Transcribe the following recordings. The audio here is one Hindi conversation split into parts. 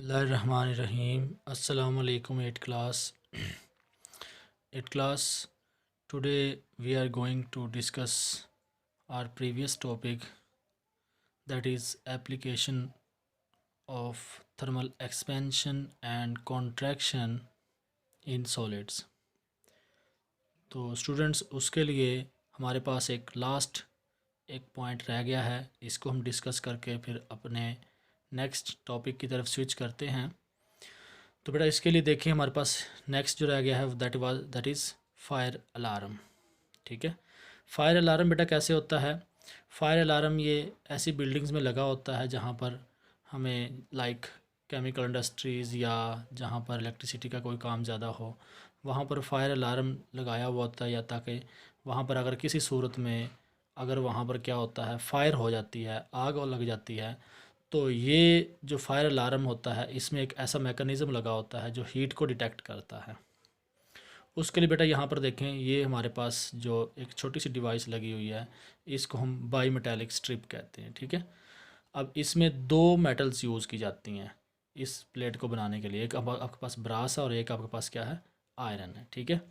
Bismillahirrahmanirrahim. Assalamu alaikum 8th class. 8th class, today we are going to discuss our previous topic, that is application of thermal expansion and contraction in solids. तो स्टूडेंट्स उसके लिए हमारे पास एक लास्ट एक पॉइंट रह गया है, इसको हम डिस्कस करके फिर अपने नेक्स्ट टॉपिक की तरफ स्विच करते हैं। तो बेटा इसके लिए देखिए हमारे पास नेक्स्ट जो रह गया है दैट इज़ फायर अलार्म। ठीक है, फायर अलार्म बेटा कैसे होता है? फायर अलार्म ये ऐसी बिल्डिंग्स में लगा होता है जहाँ पर हमें लाइक केमिकल इंडस्ट्रीज़ या जहाँ पर इलेक्ट्रिसिटी का कोई काम ज़्यादा हो, वहाँ पर फायर अलार्म लगाया हुआ होता है, या ताकि वहाँ पर अगर किसी सूरत में अगर वहाँ पर क्या होता है, फायर हो जाती है, आग लग जाती है, तो ये जो फायर अलार्म होता है इसमें एक ऐसा मैकेनिज़्म लगा होता है जो हीट को डिटेक्ट करता है। उसके लिए बेटा यहाँ पर देखें, ये हमारे पास जो एक छोटी सी डिवाइस लगी हुई है, इसको हम बाई मेटालिक स्ट्रिप कहते हैं। ठीक है, अब इसमें दो मेटल्स यूज़ की जाती हैं इस प्लेट को बनाने के लिए। एक आपके पास ब्रास है और एक आपके पास क्या है, आयरन है। ठीक है,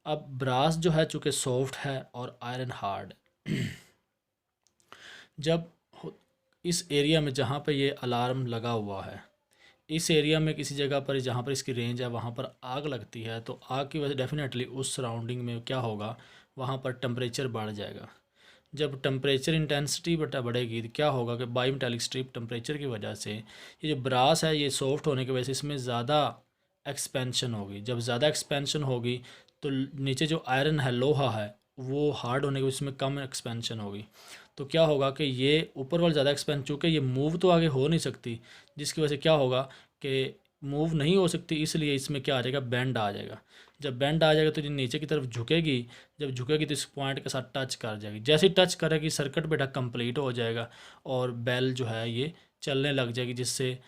अब ब्रास जो है चूँकि सॉफ्ट है और आयरन हार्ड जब इस एरिया में जहाँ पर ये अलार्म लगा हुआ है, इस एरिया में किसी जगह पर जहाँ पर इसकी रेंज है वहाँ पर आग लगती है, तो आग की वजह से डेफिनेटली उस सराउंडिंग में क्या होगा, वहाँ पर टेम्परेचर बढ़ जाएगा। जब टेम्परेचर इंटेंसिटी बढ़ेगी तो क्या होगा कि बाई मेटालिक स्ट्रिप टेम्परेचर की वजह से ये जो ब्रास है ये सॉफ्ट होने की वजह से इसमें ज़्यादा एक्सपेंशन होगी। जब ज़्यादा एक्सपेंशन होगी तो नीचे जो आयरन है, लोहा है, वो हार्ड होने की वजह से इसमें कम एक्सपेंशन होगी। तो क्या होगा कि ये ऊपर वाला ज़्यादा एक्सपेंड, चूँकि ये मूव तो आगे हो नहीं सकती, जिसकी वजह से क्या होगा कि मूव नहीं हो सकती, इसलिए इसमें क्या आ जाएगा, बेंड आ जाएगा। जब बेंड आ जाएगा तो ये नीचे की तरफ झुकेगी, जब झुकेगी तो इस पॉइंट के साथ टच कर जाएगी। जैसे ही टच करेगी सर्किट बेटा कंप्लीट हो जाएगा और बेल जो है ये चलने लग जाएगी, जिससे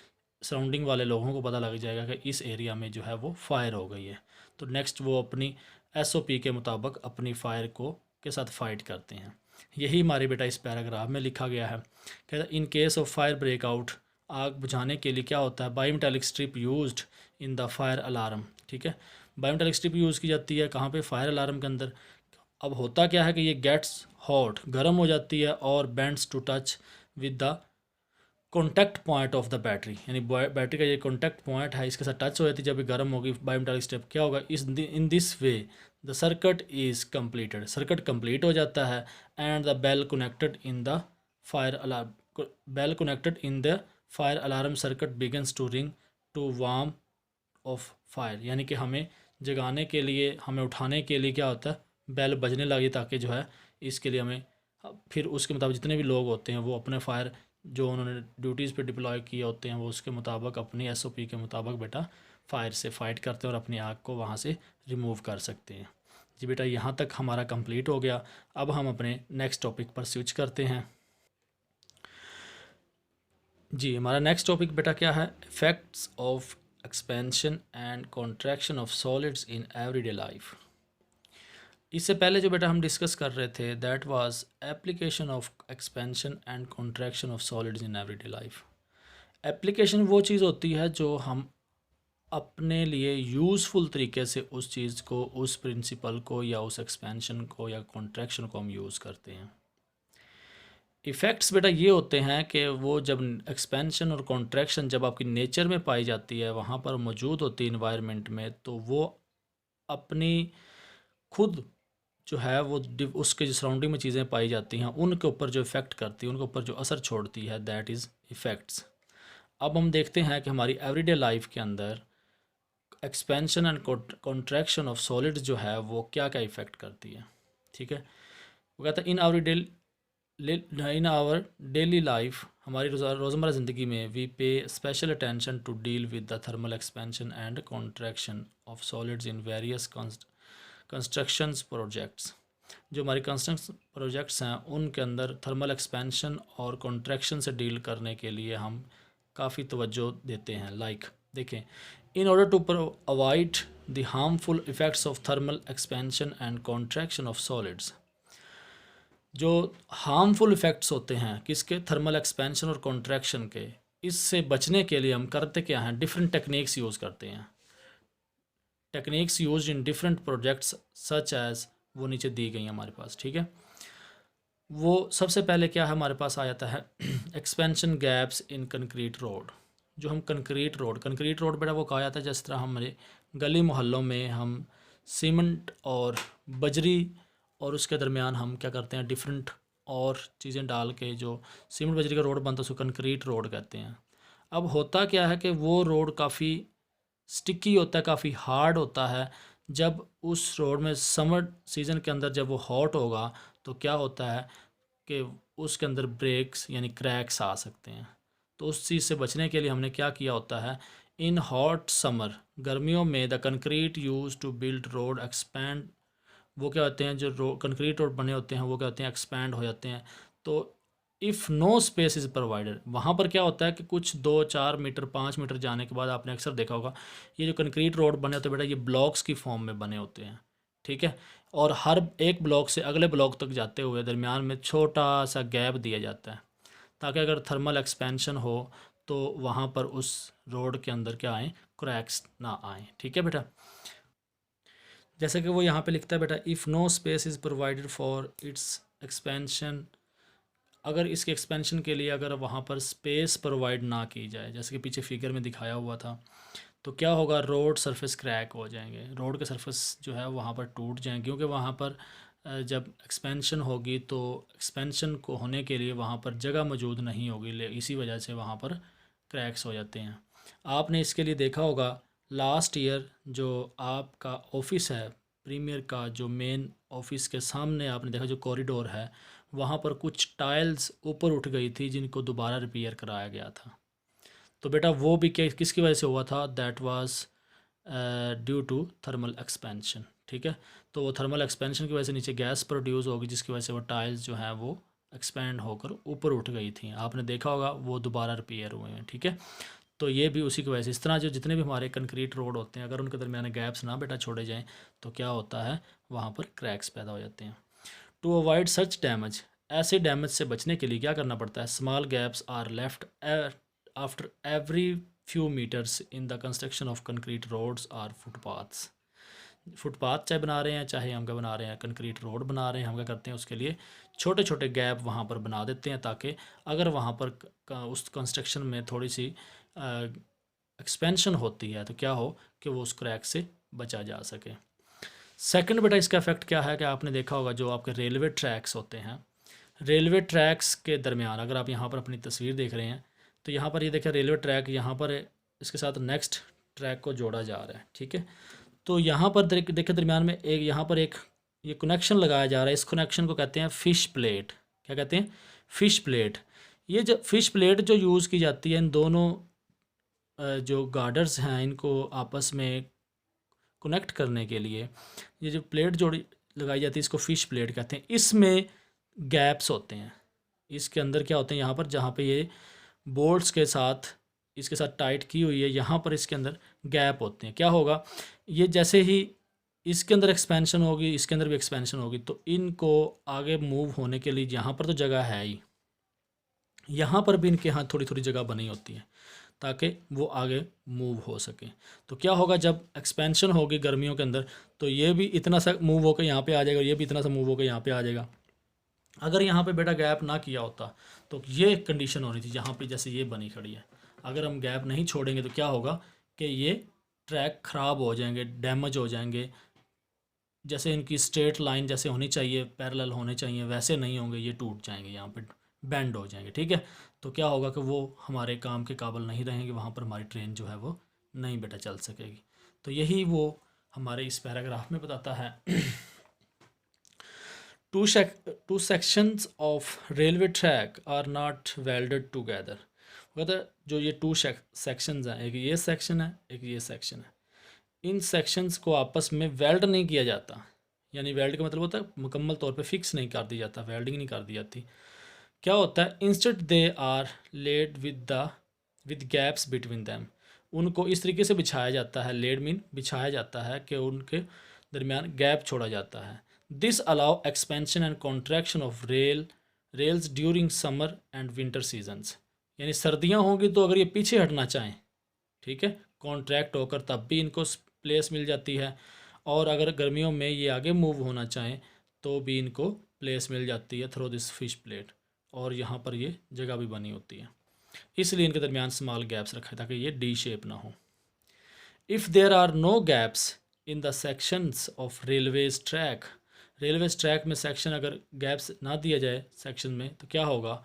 सराउंडिंग वाले लोगों को पता लग जाएगा कि इस एरिया में जो है वो फायर हो गई है। तो नेक्स्ट वो अपनी SOP के मुताबिक अपनी फायर को के साथ फाइट करते हैं। यही हमारे बेटा इस पैराग्राफ में लिखा गया है। कहता है in case of fire breakout, आग बुझाने के लिए क्या होता है, bimetallic strip used in the fire alarm. ठीक है, बायोमेटालिक स्ट्रिप यूज़ की जाती है कहाँ पे, फायर अलार्म के अंदर। अब होता क्या है कि ये गेट्स हॉट, गर्म हो जाती है, और bends to touch with the contact point of the battery, यानी बैटरी का ये कॉन्टैक्ट पॉइंट है इसके साथ टच हो जाती है। जब ये गर्म होगी बायोमेटालिक स्ट्रिप, क्या होगा, in this way the circuit is completed, circuit complete हो जाता है। And the bell connected in the fire alarm, bell connected in the fire alarm circuit begins to ring to warn of fire, यानी कि हमें जगाने के लिए, हमें उठाने के लिए क्या होता है, बेल बजने लगी, ताकि जो है इसके लिए हमें फिर उसके मुताबिक जितने भी लोग होते हैं वो अपने फायर जो उन्होंने ड्यूटीज़ पे डिप्लॉय किए होते हैं वो उसके मुताबिक अपनी SOP के मुताबिक बेटा फायर से फाइट करते हैं और अपनी आग को वहाँ से रिमूव कर सकते हैं। जी बेटा यहाँ तक हमारा कंप्लीट हो गया। अब हम अपने नेक्स्ट टॉपिक पर स्विच करते हैं। जी हमारा नेक्स्ट टॉपिक बेटा क्या है, effects of expansion and contraction of solids in everyday life. इससे पहले जो बेटा हम डिस्कस कर रहे थे that was application of expansion and contraction of solids in everyday life. Application वो चीज़ होती है जो हम अपने लिए यूज़फुल तरीके से उस चीज़ को, उस प्रिंसिपल को या उस एक्सपेंशन को या कॉन्ट्रैक्शन को हम यूज़ करते हैं। इफ़ेक्ट्स बेटा ये होते हैं कि वो जब एक्सपेंशन और कॉन्ट्रैक्शन जब आपकी नेचर में पाई जाती है, वहाँ पर मौजूद होती है इन्वायरमेंट में, तो वो अपनी खुद जो है वो उसके जो सराउंडिंग में चीज़ें पाई जाती हैं उनके ऊपर जो इफ़ेक्ट करती है, उनके ऊपर जो असर छोड़ती है, दैट इज़ इफ़ेक्ट्स। अब हम देखते हैं कि हमारी एवरीडे लाइफ के अंदर expansion and contraction of solids जो है वो क्या क्या इफ़ेक्ट करती है। ठीक है, वो कहता है इन आवर डेली लाइफ, हमारी रोज़मर्रा ज़िंदगी में we pay special attention to deal with the thermal expansion and contraction of solids in various constructions projects. जो हमारी कंस्ट्रक्शन प्रोजेक्ट्स हैं उनके अंदर थर्मल एक्सपेंशन और कॉन्ट्रैक्शन से डील करने के लिए हम काफ़ी तवज्जो देते हैं। लाइक देखें, in order to avoid the harmful effects of thermal expansion and contraction of solids, जो हार्मफुल इफ़ेक्ट्स होते हैं किसके, थर्मल एक्सपेंशन और कॉन्ट्रैक्शन के, इससे बचने के लिए हम करते क्या हैं, डिफरेंट टेक्निक्स यूज़ करते हैं। Techniques use in different projects such as, वो नीचे दी गई हैं हमारे पास, ठीक है। वो सबसे पहले क्या है हमारे पास आ जाता है expansion gaps in concrete road. जो हम कंक्रीट रोड बेटा वो कहा जाता है जिस तरह हमारे गली मोहल्लों में हम सीमेंट और बजरी और उसके दरमियान हम क्या करते हैं, डिफरेंट और चीज़ें डाल के जो सीमेंट बजरी का रोड बनता है उसको कंक्रीट रोड कहते हैं। अब होता क्या है कि वो रोड काफ़ी स्टिकी होता है, काफ़ी हार्ड होता है। जब उस रोड में समर सीज़न के अंदर जब वो हॉट होगा तो क्या होता है कि उसके अंदर ब्रेक्स यानी क्रैक्स आ सकते हैं। तो उस चीज़ से बचने के लिए हमने क्या किया होता है, इन हॉट समर, गर्मियों में the concrete use to build road expand, वो क्या होते हैं जो कंक्रीट रोड बने होते हैं वो क्या होते हैं, एक्सपैंड हो जाते हैं। तो if no space is provided, वहाँ पर क्या होता है कि कुछ 2-4 मीटर 5 मीटर जाने के बाद आपने अक्सर देखा होगा ये जो कंक्रीट रोड बने होते हैं बेटा ये ब्लॉक्स की फॉर्म में बने होते हैं, ठीक है। और हर एक ब्लॉक से अगले ब्लॉक तक जाते हुए दरमियान में छोटा सा गैप दिया जाता है ताकि अगर थर्मल एक्सपेंशन हो तो वहाँ पर उस रोड के अंदर क्या आए, क्रैक्स ना आए, ठीक है बेटा। जैसे कि वो यहाँ पे लिखता है बेटा, if no space is provided for its expansion, अगर इसके एक्सपेंशन के लिए अगर वहाँ पर स्पेस प्रोवाइड ना की जाए, जैसे कि पीछे फिगर में दिखाया हुआ था, तो क्या होगा, रोड सरफेस क्रैक हो जाएंगे, रोड के सरफेस जो है वहाँ पर टूट जाएंगे क्योंकि वहाँ पर जब एक्सपेंशन होगी तो एक्सपेंशन को होने के लिए वहाँ पर जगह मौजूद नहीं होगी, इसी वजह से वहाँ पर क्रैक्स हो जाते हैं। आपने इसके लिए देखा होगा लास्ट ईयर जो आपका ऑफिस है प्रीमियर का, जो मेन ऑफिस के सामने आपने देखा जो कॉरिडोर है वहाँ पर कुछ टाइल्स ऊपर उठ गई थी जिनको दोबारा रिपेयर कराया गया था। तो बेटा वो भी किसकी वजह से हुआ था, that was due to thermal expansion, ठीक है। तो वो थर्मल एक्सपेंशन की वजह से नीचे गैस प्रोड्यूस होगी जिसकी वजह से वो टाइल्स जो हैं वो एक्सपेंड होकर ऊपर उठ गई थी, आपने देखा होगा वो दोबारा रिपेयर हुए हैं, ठीक है। तो ये भी उसी की वजह से, इस तरह जो जितने भी हमारे कंक्रीट रोड होते हैं अगर उनके दरमियान गैप्स ना बेटा छोड़े जाएँ तो क्या होता है, वहाँ पर क्रैक्स पैदा हो जाते हैं। टू अवॉइड सच डैमेज, ऐसे डैमेज से बचने के लिए क्या करना पड़ता है, small gaps are left after every few metres in the construction of concrete roads or footpaths. Footpath चाहे बना रहे हैं चाहे हम क्या बना रहे हैं, कंक्रीट रोड बना रहे हैं, हम क्या करते हैं उसके लिए छोटे छोटे गैप वहाँ पर बना देते हैं ताकि अगर वहाँ पर उस कंस्ट्रक्शन में थोड़ी सी एक्सपेंशन होती है तो क्या हो कि वो उस क्रैक से बचा जा सके। सेकंड बेटा इसका इफेक्ट क्या है कि आपने देखा होगा जो आपके रेलवे ट्रैक्स होते हैं, रेलवे ट्रैक्स के दरमियान अगर आप यहाँ पर अपनी तस्वीर देख रहे हैं तो यहाँ पर ये देखें रेलवे ट्रैक यहाँ पर इसके साथ नेक्स्ट ट्रैक को जोड़ा जा रहा है, ठीक है। तो यहाँ पर देखें दरमियान में एक यहाँ पर एक ये कनेक्शन लगाया जा रहा है, इस कनेक्शन को कहते हैं फ़िश प्लेट। क्या कहते हैं, फ़िश प्लेट। ये जो फ़िश प्लेट जो यूज़ की जाती है इन दोनों जो गार्डर्स हैं इनको आपस में कनेक्ट करने के लिए, ये जो प्लेट जोड़ी लगाई जाती है इसको फ़िश प्लेट कहते हैं। इसमें गैप्स होते हैं, इसके अंदर क्या होते हैं, यहाँ पर जहाँ पे ये बोल्ट्स के साथ इसके साथ टाइट की हुई है यहाँ पर इसके अंदर गैप होते हैं। क्या होगा, ये जैसे ही इसके अंदर एक्सपेंशन होगी इसके अंदर भी एक्सपेंशन होगी तो इनको आगे मूव होने के लिए यहाँ पर तो जगह है ही, यहाँ पर भी इनके यहाँ थोड़ी थोड़ी जगह बनी होती है ताकि वो आगे मूव हो सके। तो क्या होगा, जब एक्सपेंशन होगी गर्मियों के अंदर तो ये भी इतना सा मूव होकर यहाँ पे आ जाएगा, ये भी इतना सा मूव होकर यहाँ पे आ जाएगा। अगर यहाँ पे बेटा गैप ना किया होता तो ये कंडीशन होनी थी जहाँ पे जैसे ये बनी खड़ी है, अगर हम गैप नहीं छोड़ेंगे तो क्या होगा कि ये ट्रैक ख़राब हो जाएंगे, डैमेज हो जाएंगे। जैसे इनकी स्ट्रेट लाइन जैसे होनी चाहिए, पैरेलल होने चाहिए, वैसे नहीं होंगे, ये टूट जाएंगे, यहाँ पे बेंड हो जाएंगे, ठीक है। तो क्या होगा कि वो हमारे काम के काबिल नहीं रहेंगे, वहाँ पर हमारी ट्रेन जो है वो नहीं बेटा चल सकेगी। तो यही वो हमारे इस पैराग्राफ में बताता है। Two sections of railway track are not welded together. कहता है जो ये टू सेक्शंस हैं, एक ये सेक्शन है एक ये सेक्शन है, इन सेक्शंस को आपस में वेल्ड नहीं किया जाता, यानी वेल्ड का मतलब होता है मुकम्मल तौर पे फिक्स नहीं कर दी जाता, वेल्डिंग नहीं कर दी जाती। क्या होता है, instead they are laid with gaps between them, उनको इस तरीके से बिछाया जाता है, लेड मीन बिछाया जाता है कि उनके दरमियान गैप छोड़ा जाता है। This allow expansion and contraction of rails during summer and winter seasons. यानी सर्दियाँ होंगी तो अगर ये पीछे हटना चाहें, ठीक है, कॉन्ट्रैक्ट होकर, तब भी इनको प्लेस मिल जाती है। और अगर गर्मियों में ये आगे मूव होना चाहें तो भी इनको प्लेस मिल जाती है थ्रू दिस फिश प्लेट, और यहाँ पर ये जगह भी बनी होती है। इसलिए इनके दरमियान स्मॉल गैप्स रखा है ताकि ये डी शेप ना हो। If there are no gaps in the sections of railways track में सेक्शन अगर गैप्स ना दिया जाए सेक्शन में तो क्या होगा,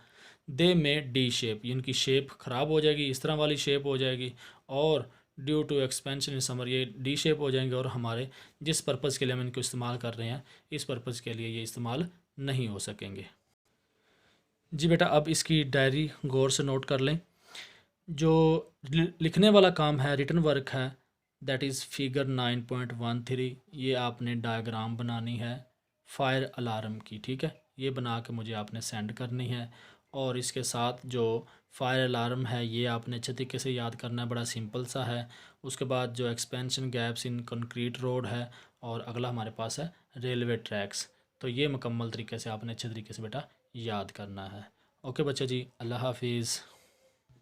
दे में डी शेप, इनकी शेप ख़राब हो जाएगी, इस तरह वाली शेप हो जाएगी, और due to expansion in summer ये डी शेप हो जाएंगे, और हमारे जिस पर्पज़ के लिए हम इनको इस्तेमाल कर रहे हैं इस पर्पज़ के लिए ये इस्तेमाल नहीं हो सकेंगे। जी बेटा, अब इसकी डायरी गौर से नोट कर लें। जो लिखने वाला काम है, रिटन वर्क है, दैट इज़ फिगर 9.13। ये आपने डायग्राम बनानी है फायर अलार्म की, ठीक है, ये बना के मुझे आपने सेंड करनी है। और इसके साथ जो फायर अलार्म है ये आपने अच्छे तरीके से याद करना है, बड़ा सिंपल सा है। उसके बाद जो expansion gaps in concrete road है, और अगला हमारे पास है रेलवे ट्रैक्स। तो ये मुकम्मल तरीके से आपने अच्छे तरीके से बेटा याद करना है। ओके बच्चा जी, अल्लाह हाफिज़।